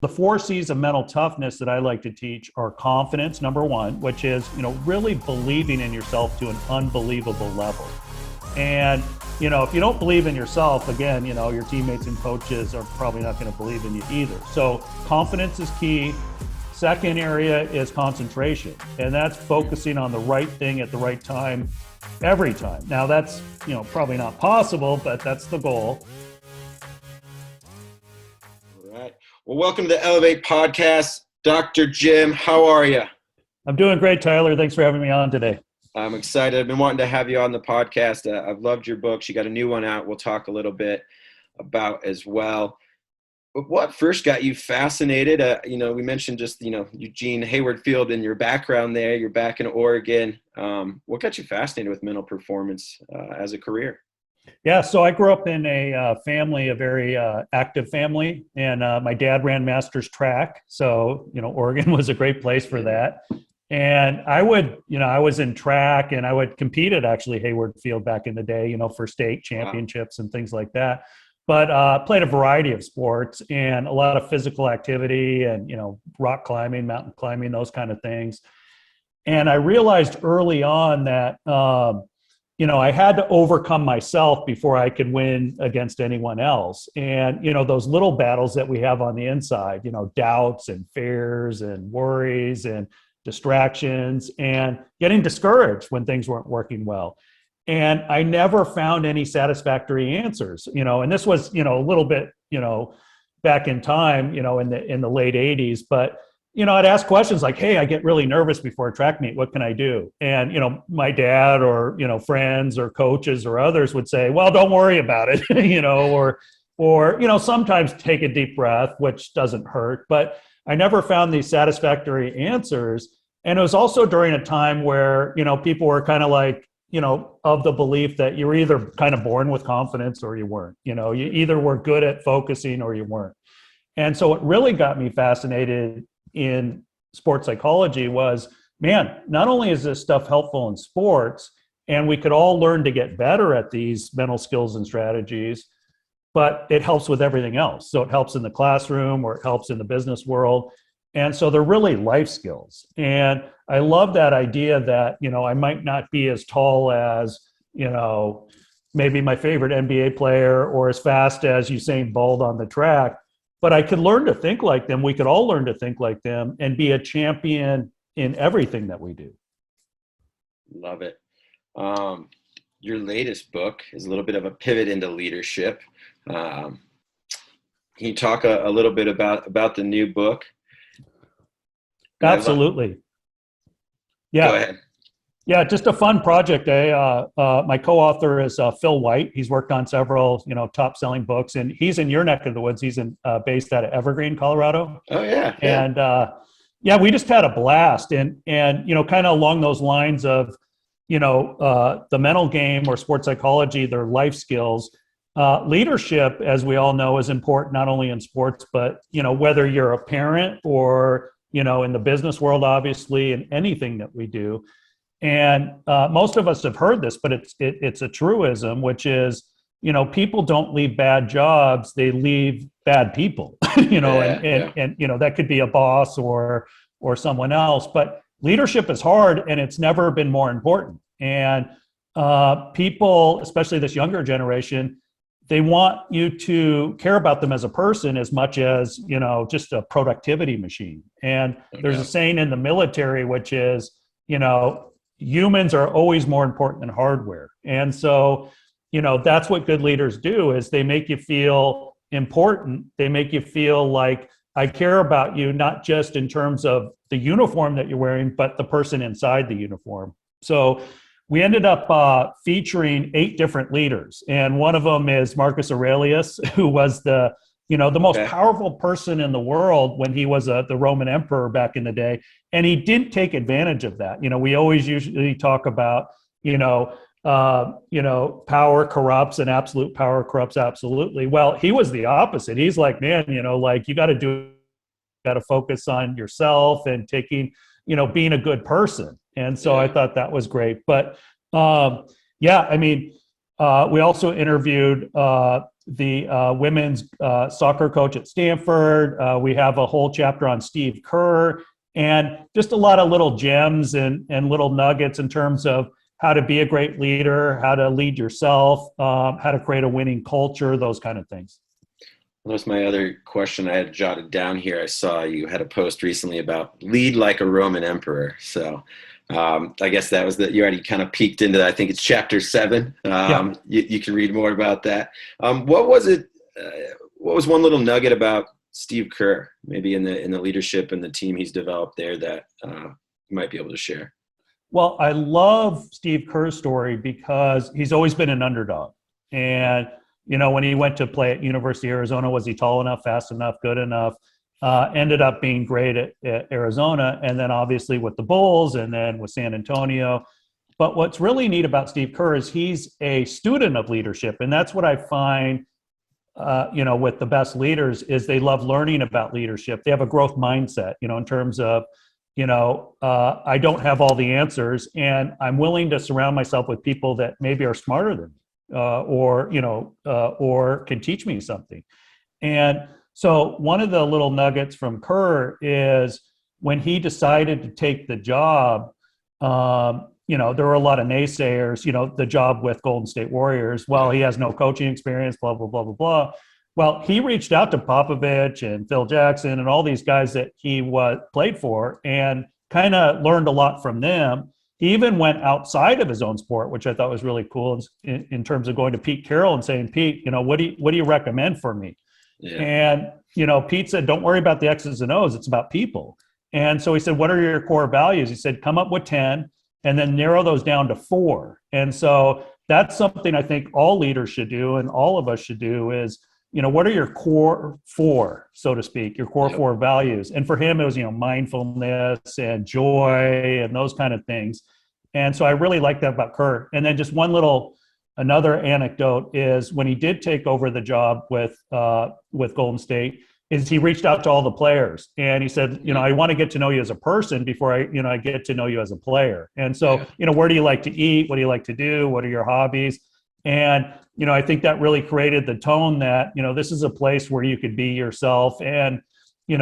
The 4 C's of mental toughness that I like to teach are confidence, number one, which is, really believing in yourself to an unbelievable level. And, if you don't believe in yourself, again, your teammates and coaches are probably not going to believe in you either. So confidence is key. Second area is concentration, and that's focusing on the right thing at the right time, every time. Now that's, probably not possible, but that's the goal. All right. Well, welcome to the Elev8 podcast. Dr. Jim, how are you? I'm doing great, Tyler. Thanks for having me on today. I'm excited. I've been wanting to have you on the podcast. I've loved your books. You got a new one out we'll talk a little bit about as well. But what first got you fascinated? We mentioned just, Eugene Hayward Field and your background there. You're back in Oregon. What got you fascinated with mental performance as a career? Yeah, so I grew up in a family, a very active family, and my dad ran Masters track. So, Oregon was a great place for that. And I was in track and I would compete at actually Hayward Field back in the day, for state championships and things like that. But played a variety of sports and a lot of physical activity and, rock climbing, mountain climbing, those kind of things. And I realized early on that, I had to overcome myself before I could win against anyone else. And, those little battles that we have on the inside, doubts and fears and worries and distractions and getting discouraged when things weren't working well. And I never found any satisfactory answers, and this was, a little bit, back in time, in the late 80s, but I'd ask questions like, hey, I get really nervous before a track meet. What can I do? And, my dad or, friends or coaches or others would say, well, don't worry about it, or sometimes take a deep breath, which doesn't hurt. But I never found these satisfactory answers. And it was also during a time where, people were kind of like, of the belief that you were either kind of born with confidence or you weren't. You either were good at focusing or you weren't. And so what really got me fascinated in sports psychology was, man, not only is this stuff helpful in sports, and we could all learn to get better at these mental skills and strategies, but it helps with everything else. So it helps in the classroom or it helps in the business world. And so they're really life skills. And I love that idea that, I might not be as tall as, maybe my favorite NBA player or as fast as Usain Bolt on the track, but I could learn to think like them. We could all learn to think like them and be a champion in everything that we do. Love it. Your latest book is a little bit of a pivot into leadership. Can you talk a little bit about the new book? Absolutely. Yeah. Go ahead. Yeah, just a fun project. My co-author is Phil White. He's worked on several, top-selling books, and he's in your neck of the woods. He's based out of Evergreen, Colorado. Oh yeah. And we just had a blast, and kind of along those lines of, the mental game or sports psychology, their life skills. Leadership, as we all know, is important not only in sports, but whether you're a parent or in the business world, obviously, in anything that we do. And most of us have heard this, but it's a truism, which is, people don't leave bad jobs; they leave bad people. And that could be a boss or someone else. But leadership is hard, and it's never been more important. And people, especially this younger generation, they want you to care about them as a person as much as, just a productivity machine. And there's a saying in the military, which is, humans are always more important than hardware. And so, that's what good leaders do, is they make you feel important. They make you feel like, I care about you, not just in terms of the uniform that you're wearing, but the person inside the uniform. So we ended up featuring 8 different leaders. And one of them is Marcus Aurelius, who was the most powerful person in the world when he was the Roman emperor back in the day. And he didn't take advantage of that. We always usually talk about, power corrupts and absolute power corrupts absolutely. Well, he was the opposite. He's like, man, you got to focus on yourself and taking, being a good person. And so I thought that was great. But we also interviewed the women's soccer coach at Stanford. We have a whole chapter on Steve Kerr, and just a lot of little gems and little nuggets in terms of how to be a great leader, how to lead yourself, how to create a winning culture, those kind of things. That was my other question I had jotted down here. I saw you had a post recently about lead like a Roman emperor. So I guess that was you already kind of peeked into that. I think it's chapter 7. Yeah. You can read more about that. What was it? What was one little nugget about Steve Kerr, maybe in the leadership and the team he's developed there that you might be able to share? Well, I love Steve Kerr's story because he's always been an underdog. And, when he went to play at University of Arizona, was he tall enough, fast enough, good enough? Ended up being great at Arizona, and then obviously with the Bulls and then with San Antonio. But what's really neat about Steve Kerr is he's a student of leadership. And that's what I find, with the best leaders is they love learning about leadership. They have a growth mindset, in terms of, I don't have all the answers, and I'm willing to surround myself with people that maybe are smarter than me, or can teach me something. And so one of the little nuggets from Kerr is when he decided to take the job, there were a lot of naysayers, the job with Golden State Warriors. Well, he has no coaching experience, blah, blah, blah, blah, blah. Well, he reached out to Popovich and Phil Jackson and all these guys that he played for and kind of learned a lot from them. He even went outside of his own sport, which I thought was really cool in terms of going to Pete Carroll and saying, Pete, what do you recommend for me? Yeah. And, Pete said, don't worry about the X's and O's. It's about people. And so he said, what are your core values? He said, come up with 10 and then narrow those down to 4. And so that's something I think all leaders should do and all of us should do is, what are your core 4, so to speak, your core 4 values? And for him, it was, mindfulness and joy and those kind of things. And so I really like that about Kerr. And then just another anecdote is when he did take over the job with Golden State, is he reached out to all the players and he said, I want to get to know you as a person before I get to know you as a player. And so, where do you like to eat? What do you like to do? What are your hobbies? And, I think that really created the tone that, this is a place where you could be yourself and, let's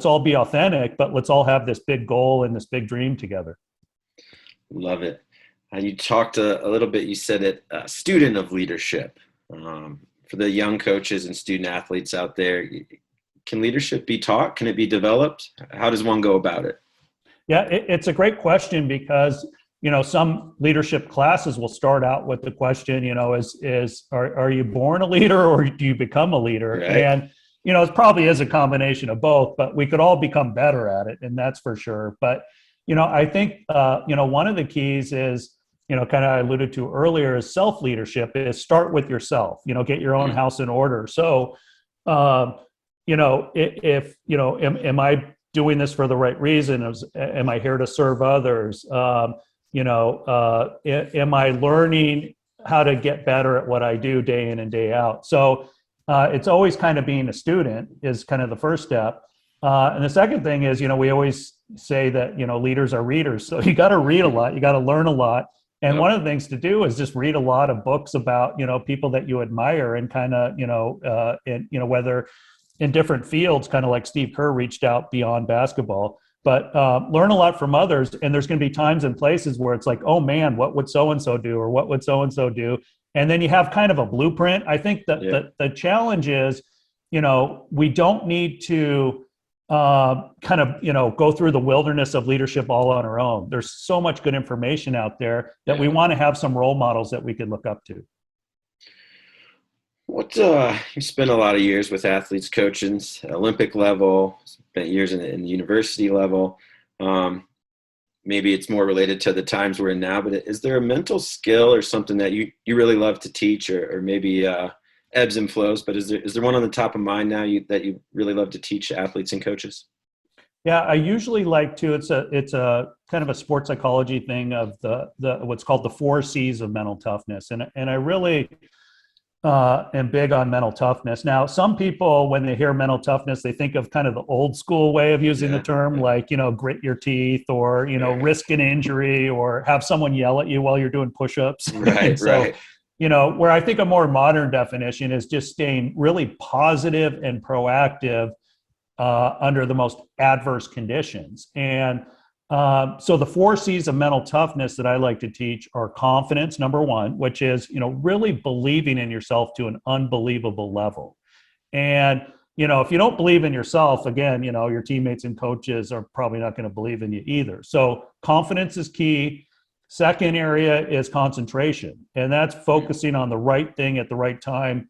all be authentic, but let's all have this big goal and this big dream together. Love it. You talked a little bit, you said it, student of leadership. For the young coaches and student athletes out there, can leadership be taught? Can it be developed? How does one go about it? Yeah, it's a great question because, some leadership classes will start out with the question, are you born a leader or do you become a leader? Right. And, it probably is a combination of both, but we could all become better at it. And that's for sure. But, I think, one of the keys is, kind of I alluded to earlier is self-leadership is start with yourself, get your own house in order. So, if, am I doing this for the right reason? Am I here to serve others? Am I learning how to get better at what I do day in and day out? So it's always kind of being a student is kind of the first step. And the second thing is, we always say that, leaders are readers. So you got to read a lot, you got to learn a lot. And one of the things to do is just read a lot of books about, people that you admire and kind of, whether in different fields, kind of like Steve Kerr reached out beyond basketball, but learn a lot from others. And there's going to be times and places where it's like, oh man, what would so-and-so do? Or what would so-and-so do? And then you have kind of a blueprint. I think that the challenge is, we don't need to go through the wilderness of leadership all on our own. There's so much good information out there that we want to have some role models that we can look up to. You spent a lot of years with athletes coaching, Olympic level, spent years in the university level. Maybe it's more related to the times we're in now, but is there a mental skill or something that you really love to teach or maybe ebbs and flows, but is there one on the top of mind now that you really love to teach athletes and coaches? Yeah, I usually like to, it's a kind of a sports psychology thing of the what's called the 4 C's of mental toughness. And I really am big on mental toughness. Now, some people, when they hear mental toughness, they think of kind of the old school way of using the term, like, grit your teeth or, risk an injury or have someone yell at you while you're doing push-ups. Right, so, right. where I think a more modern definition is just staying really positive and proactive under the most adverse conditions. And so the 4 C's of mental toughness that I like to teach are confidence, number one, which is, really believing in yourself to an unbelievable level. And, if you don't believe in yourself, again, your teammates and coaches are probably not going to believe in you either. So confidence is key. Second area is concentration, and that's focusing on the right thing at the right time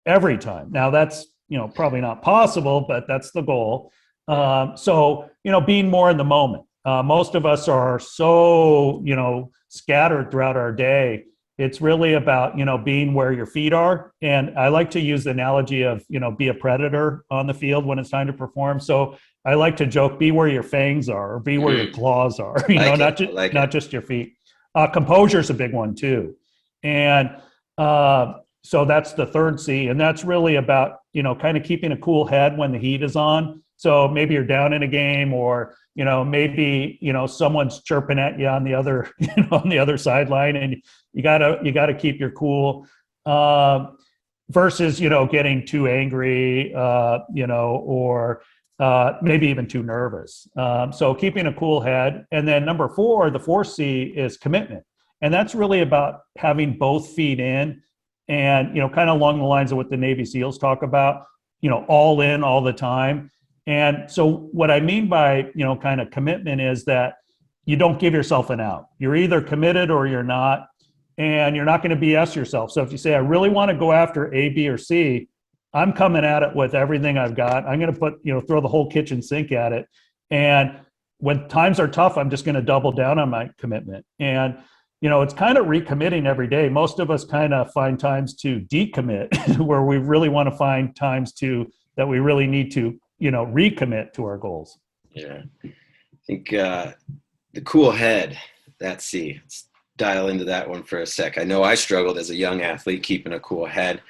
every time. Now that's, probably not possible, but that's the goal. So, being more in the moment. Most of us are so, scattered throughout our day. It's really about, being where your feet are. And I like to use the analogy of, be a predator on the field when it's time to perform. So I like to joke, be where your fangs are, or be where your claws are, not just your feet. Composure is a big one too. And so that's the 3rd C. And that's really about, kind of keeping a cool head when the heat is on. So maybe you're down in a game, or, maybe, someone's chirping at you on the other, on the other sideline, and you gotta keep your cool, versus, getting too angry, or maybe even too nervous. So keeping a cool head. And then number 4, the 4th C is commitment. And that's really about having both feet in, and, kind of along the lines of what the Navy SEALs talk about, all in all the time. And so what I mean by, kind of commitment is that you don't give yourself an out. You're either committed or you're not, and you're not going to BS yourself. So if you say, I really want to go after A, B, or C, I'm coming at it with everything I've got. I'm going to put, throw the whole kitchen sink at it. And when times are tough, I'm just going to double down on my commitment. And, it's kind of recommitting every day. Most of us kind of find times to decommit where we really want to find times that we really need to, recommit to our goals. Yeah. I think the cool head, that C. Let's dial into that one for a sec. I know I struggled as a young athlete keeping a cool head.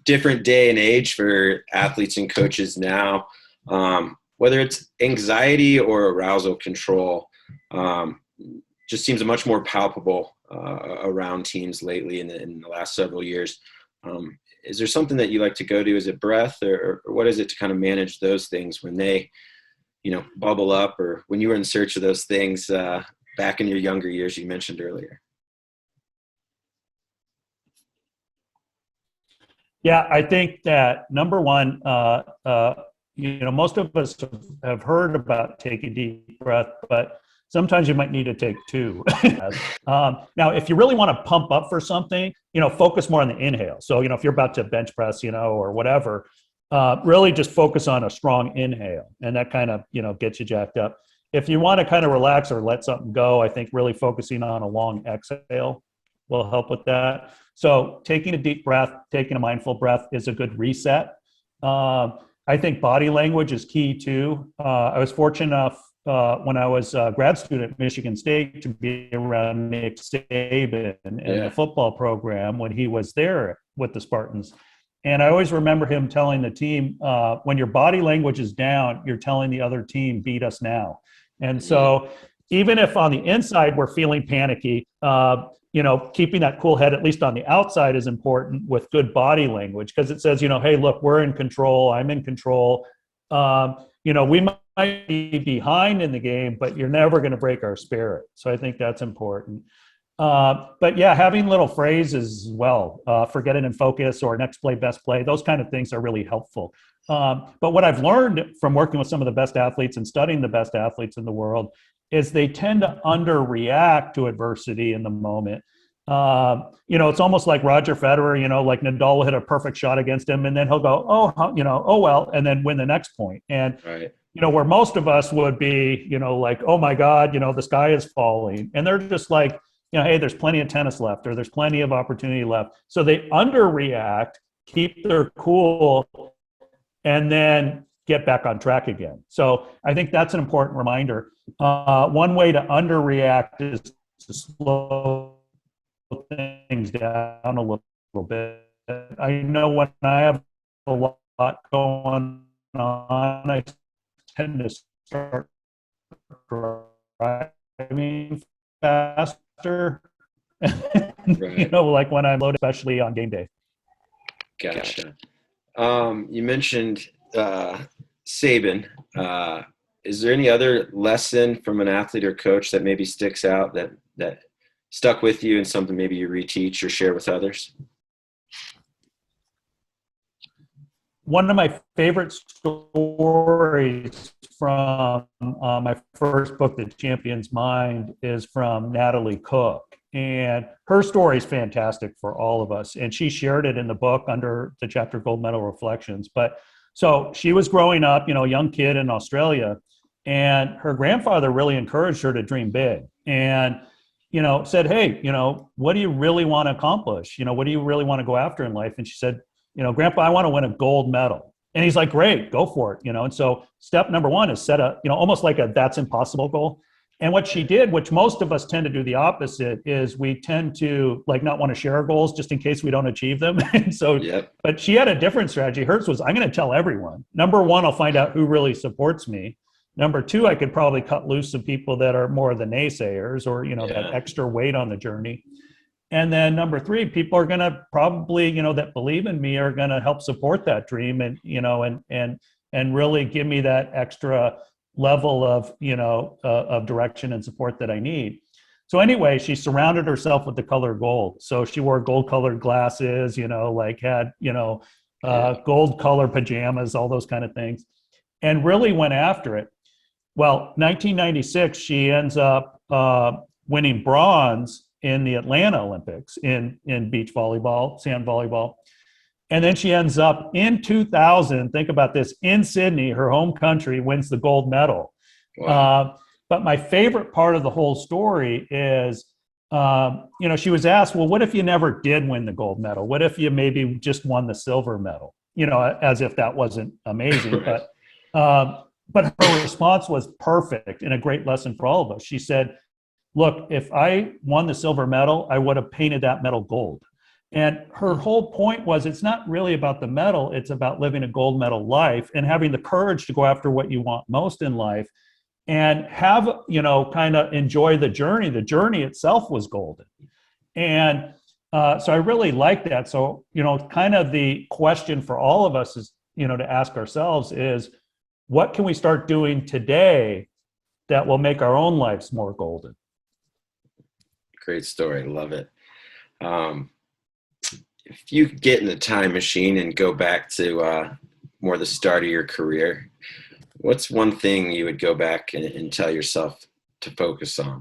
Different day and age for athletes and coaches now, whether it's anxiety or arousal control, just seems much more palpable around teams lately in the last several years. Is there something that you like to go to? Is it breath, or what is it to kind of manage those things when they, bubble up, or when you were in search of those things back in your younger years you mentioned earlier? Yeah, I think that number one, most of us have heard about taking deep breath, but sometimes you might need to take 2. Now, if you really want to pump up for something, focus more on the inhale. So, if you're about to bench press, or whatever, really just focus on a strong inhale, and that kind of, gets you jacked up. If you want to kind of relax or let something go, I think really focusing on a long exhale will help with that. So taking a deep breath, taking a mindful breath is a good reset. I think body language is key too. I was fortunate enough when I was a grad student at Michigan State to be around Nick Saban in the football program when he was there with the Spartans. And I always remember him telling the team, when your body language is down, you're telling the other team, beat us now. And so even if on the inside we're feeling panicky, keeping that cool head, at least on the outside, is important with good body language, because it says, hey, look, we're in control. I'm in control. We might be behind in the game, but you're never going to break our spirit. So I think that's important. But yeah, having little phrases as well, forget it and focus, or next play, best play, those kind of things are really helpful. But what I've learned from working with some of the best athletes and studying the best athletes in the world is they tend to underreact to adversity in the moment. It's almost like Roger Federer, like Nadal will hit a perfect shot against him, and then he'll go, oh well, and then win the next point. And, right. Where most of us would be, like, oh my God, the sky is falling. And they're just like, hey, there's plenty of tennis left, or there's plenty of opportunity left. So they underreact, keep their cool, and then get back on track again. So I think that's an important reminder. One way to underreact is to slow things down a little bit. I know when I have a lot going on, I tend to start driving faster. Right. like when I'm loaded, especially on game day. Gotcha. You mentioned Saban. Is there any other lesson from an athlete or coach that maybe sticks out that stuck with you and something maybe you reteach or share with others? One of my favorite stories from my first book, The Champion's Mind, is from Natalie Cook. And her story is fantastic for all of us. And she shared it in the book under the chapter Gold Medal Reflections. But so she was growing up, a young kid in Australia, and her grandfather really encouraged her to dream big and, said, hey, what do you really want to accomplish? What do you really want to go after in life? And she said, Grandpa, I want to win a gold medal. And he's like, great, go for it. And so step number one is set a, almost like a that's impossible goal. And what she did, which most of us tend to do the opposite, is we tend to not want to share our goals just in case we don't achieve them. And so, But she had a different strategy. Hers was, I'm going to tell everyone. Number one, I'll find out who really supports me. Number two, I could probably cut loose some people that are more the naysayers or, that extra weight on the journey. And then number three, people are going to probably, that believe in me are going to help support that dream and, and really give me that extra level of, of direction and support that I need. So anyway, she surrounded herself with the color gold. So she wore gold colored glasses, had, gold colored pajamas, all those kind of things, and really went after it. Well, 1996, she ends up winning bronze in the Atlanta Olympics in beach volleyball, sand volleyball. And then she ends up in 2000, think about this, in Sydney, her home country, wins the gold medal. Wow. But my favorite part of the whole story is, she was asked, well, what if you never did win the gold medal? What if you maybe just won the silver medal? As if that wasn't amazing. Right. But her response was perfect and a great lesson for all of us. She said, look, if I won the silver medal, I would have painted that medal gold. And her whole point was, it's not really about the medal, it's about living a gold medal life and having the courage to go after what you want most in life and have, kind of enjoy the journey. The journey itself was golden. And so I really like that. So, kind of the question for all of us is, to ask ourselves is, what can we start doing today that will make our own lives more golden? Great story. Love it. If you could get in the time machine and go back to more the start of your career, what's one thing you would go back and tell yourself to focus on?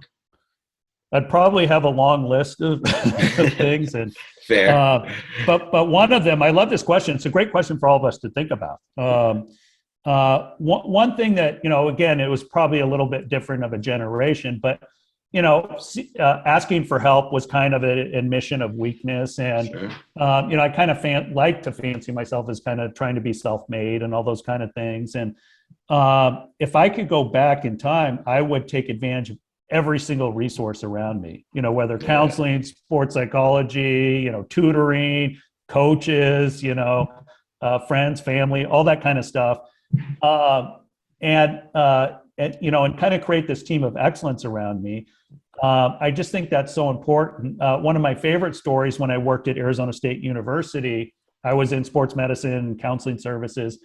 I'd probably have a long list of things. And fair. But one of them, I love this question. It's a great question for all of us to think about. One thing that, again, it was probably a little bit different of a generation, but asking for help was kind of an admission of weakness. And, sure. I kind of like to fancy myself as kind of trying to be self-made and all those kind of things. And if I could go back in time, I would take advantage of every single resource around me, whether counseling, sports psychology, tutoring, coaches, friends, family, all that kind of stuff. And kind of create this team of excellence around me. I just think that's so important. One of my favorite stories when I worked at Arizona State University, I was in sports medicine and counseling services.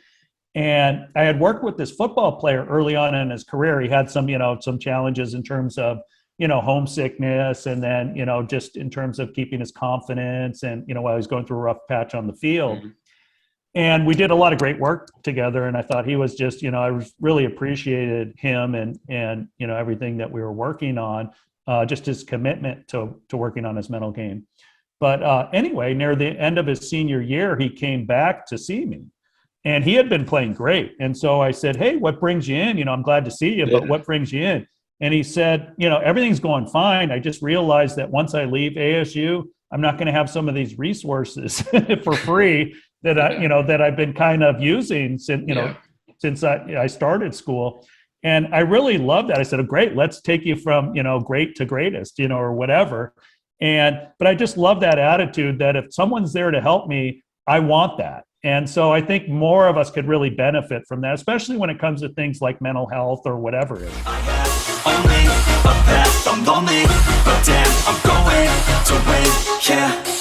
And I had worked with this football player early on in his career. He had some challenges in terms of, homesickness and then, just in terms of keeping his confidence and, while he was going through a rough patch on the field. Mm-hmm. And we did a lot of great work together. And I thought he was just, I really appreciated him and everything that we were working on, just his commitment to working on his mental game. But anyway, near the end of his senior year, he came back to see me and he had been playing great. And so I said, hey, what brings you in? I'm glad to see you, but what brings you in? And he said, everything's going fine. I just realized that once I leave ASU, I'm not going to have some of these resources for free that that I've been kind of using since I started school. And I really love that. I said, oh, great, let's take you from, great to greatest, or whatever. But I just love that attitude that if someone's there to help me, I want that. And so I think more of us could really benefit from that, especially when it comes to things like mental health or whatever it is. the path. I'm lonely, but damn, I'm going to win, yeah.